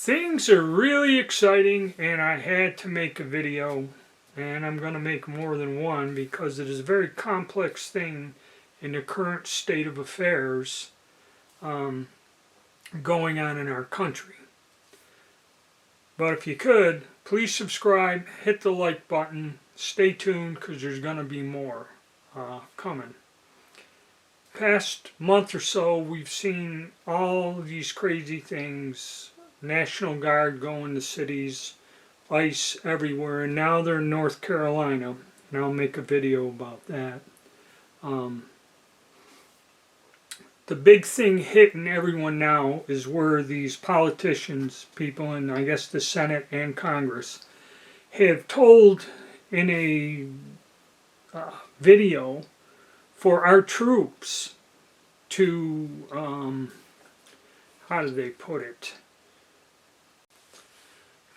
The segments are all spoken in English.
Things are really exciting, and I had to make a video, and I'm going to make more than one because it is a very complex thing in the current state of affairs going on in our country. But if you could, please subscribe, hit the like button, stay tuned because there's going to be more coming. Past month or so, we've seen all of these crazy things. National Guard going to cities, ICE everywhere, and now they're in North Carolina, and I'll make a video about that. The big thing hitting everyone now is where these politicians, people in, I guess, the Senate and Congress, have told in a video for our troops to, how do they put it?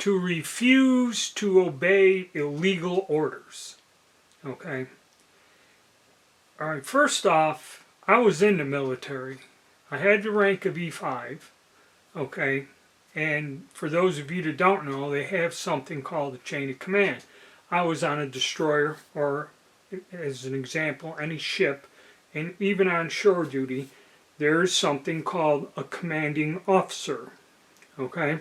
To refuse to obey illegal orders. Okay? Alright, first off, I was in the military. I had the rank of E5. Okay? And for those of you that don't know, they have something called a chain of command. I was on a destroyer, or as an example, any ship, and even on shore duty, there is something called a commanding officer. Okay?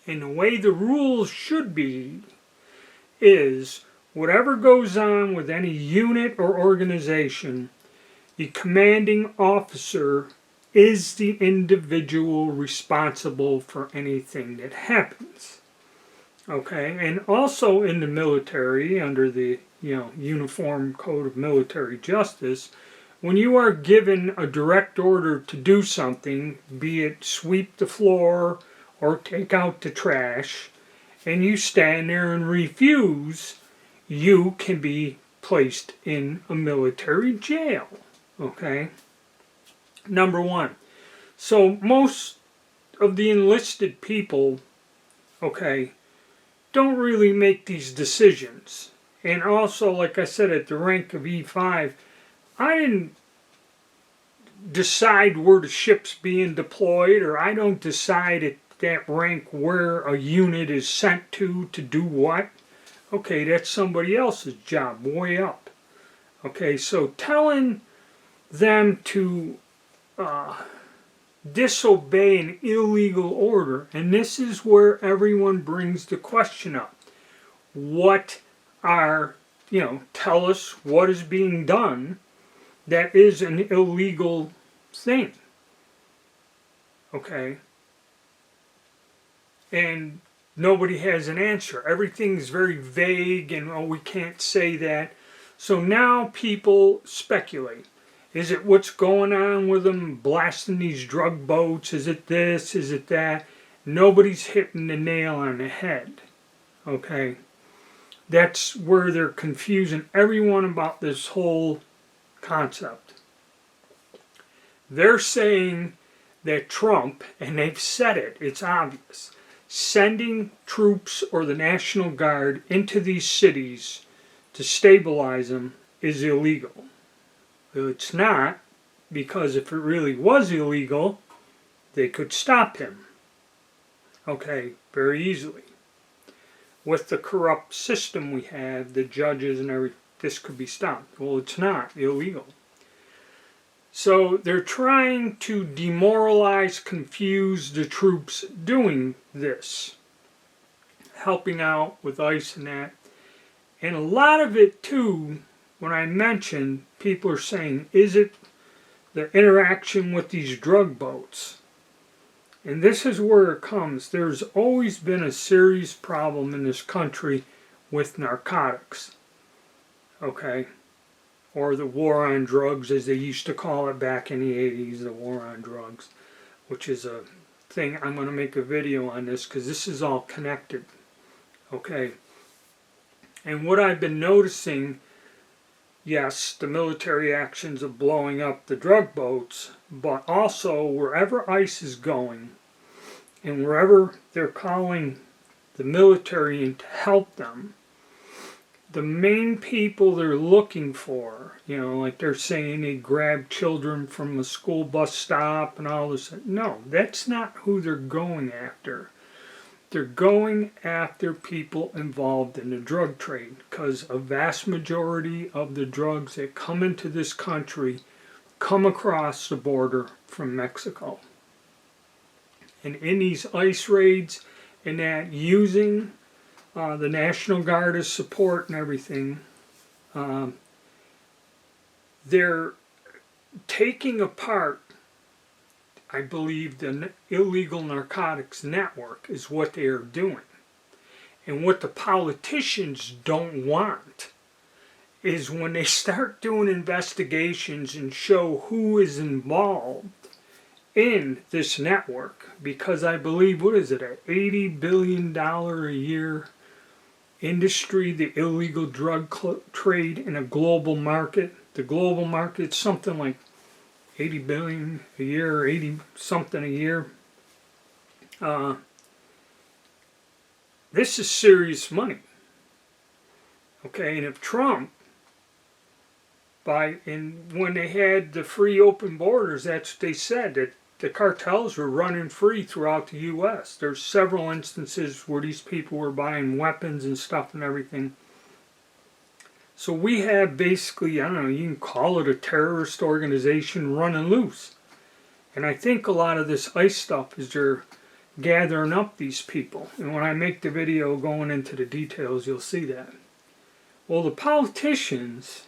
And the way the rules should be is whatever goes on with any unit or organization, the commanding officer is the individual responsible for anything that happens. Okay, and also in the military, under the Uniform Code of Military Justice, when you are given a direct order to do something, be it sweep the floor or take out the trash, and you stand there and refuse, you can be placed in a military jail. Okay? Number one. So most of the enlisted people, okay, don't really make these decisions. And also, like I said, at the rank of E5, I didn't decide where the ship's being deployed, or I don't decide at that rank where a unit is sent to do what. Okay, that's somebody else's job, way up. Okay, so telling them to disobey an illegal order, and this is where everyone brings the question up. What are, tell us what is being done that is an illegal thing. Okay? And nobody has an answer. Everything's very vague and, oh, we can't say that. So now people speculate. Is it what's going on with them blasting these drug boats? Is it this? Is it that? Nobody's hitting the nail on the head. Okay? That's where they're confusing everyone about this whole concept. They're saying that Trump, and they've said it, it's obvious, sending troops or the National Guard into these cities to stabilize them is illegal. Well, it's not, because if it really was illegal, they could stop him. Okay, very easily. With the corrupt system we have, the judges and everything, this could be stopped. Well, it's not illegal. So they're trying to demoralize, confuse the troops doing this, helping out with ICE and that. And a lot of it too, when I mention, people are saying, is it the interaction with these drug boats? And this is where it comes. There's always been a serious problem in this country with narcotics. Okay? Or the war on drugs, as they used to call it back in the 80s, the war on drugs, which is a thing. I'm going to make a video on this because this is all connected. Okay? And what I've been noticing, yes, the military actions of blowing up the drug boats, but also wherever ICE is going and wherever they're calling the military in to help them, the main people they're looking for, you know, like they're saying they grab children from a school bus stop and all this. No, that's not who they're going after. They're going after people involved in the drug trade, because a vast majority of the drugs that come into this country come across the border from Mexico. And in these ICE raids and that, using the National Guard as support and everything, they're taking apart, I believe, the illegal narcotics network is what they are doing. And what the politicians don't want is when they start doing investigations and show who is involved in this network. Because I believe, what is it, an $80 billion a year industry, the illegal drug trade in a global market. The global market is something like 80 billion a year, or 80 something a year. This is serious money. Okay, and if Trump, when they had the free open borders, that's what they said, that the cartels were running free throughout the U.S. There's several instances where these people were buying weapons and stuff and everything. So we have basically, I don't know, you can call it a terrorist organization running loose. And I think a lot of this ICE stuff is they're gathering up these people. And when I make the video going into the details, you'll see that. Well, the politicians,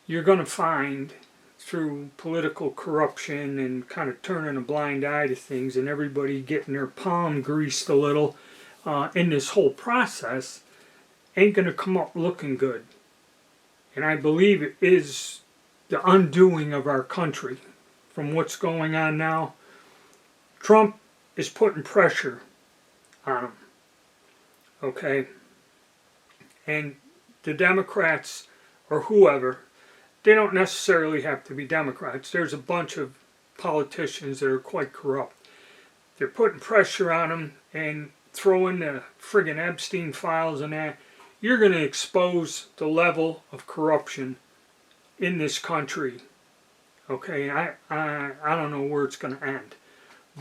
you're going to find through political corruption and kind of turning a blind eye to things, and everybody getting their palm greased a little in this whole process, ain't going to come up looking good. And I believe it is the undoing of our country from what's going on now. Trump is putting pressure on them. Okay? And the Democrats, or whoever, they don't necessarily have to be Democrats. There's a bunch of politicians that are quite corrupt. They're putting pressure on them and throwing the friggin' Epstein files and that. You're going to expose the level of corruption in this country. Okay, I don't know where it's going to end.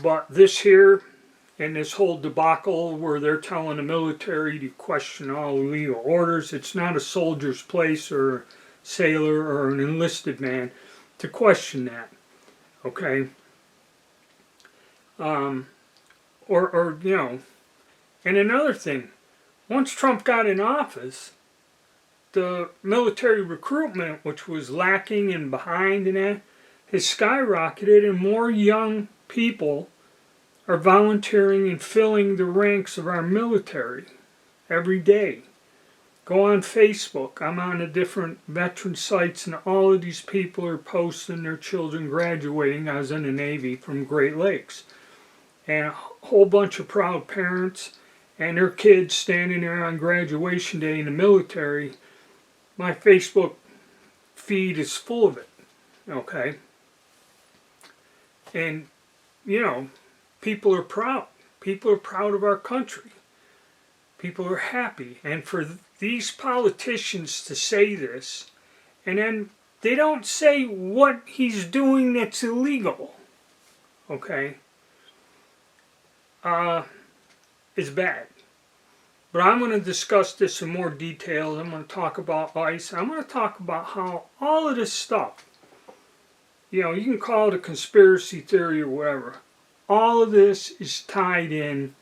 But this here, and this whole debacle where they're telling the military to question all illegal orders, it's not a soldier's place or a sailor or an enlisted man to question that. Okay? Or you know, and another thing, once Trump got in office, the military recruitment, which was lacking and behind in that, has skyrocketed, and more young people are volunteering and filling the ranks of our military every day. Go on Facebook. I'm on the different veteran sites, and all of these people are posting their children graduating. I was in the Navy from Great Lakes. And a whole bunch of proud parents and their kids standing there on graduation day in the military. My Facebook feed is full of it. Okay? And, you know, people are proud. People are proud of our country. People are happy. And for these politicians to say this, and then they don't say what he's doing that's illegal, okay, is bad. But I'm going to discuss this in more detail. I'm going to talk about ICE. I'm going to talk about how all of this stuff, you know, you can call it a conspiracy theory or whatever, all of this is tied in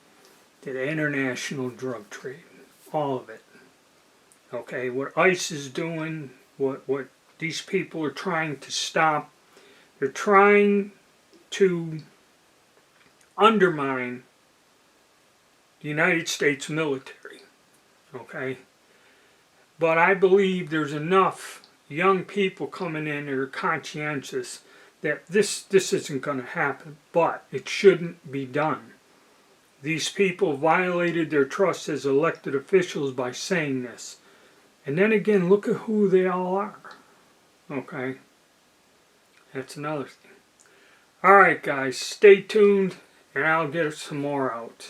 to the international drug trade. All of it. Okay, what ICE is doing, what these people are trying to stop, they're trying to undermine the United States military. Okay? But I believe there's enough young people coming in that are conscientious that this isn't going to happen, but it shouldn't be done. These people violated their trust as elected officials by saying this. And then again, look at who they all are. Okay? That's another thing. Alright guys, stay tuned and I'll get some more out.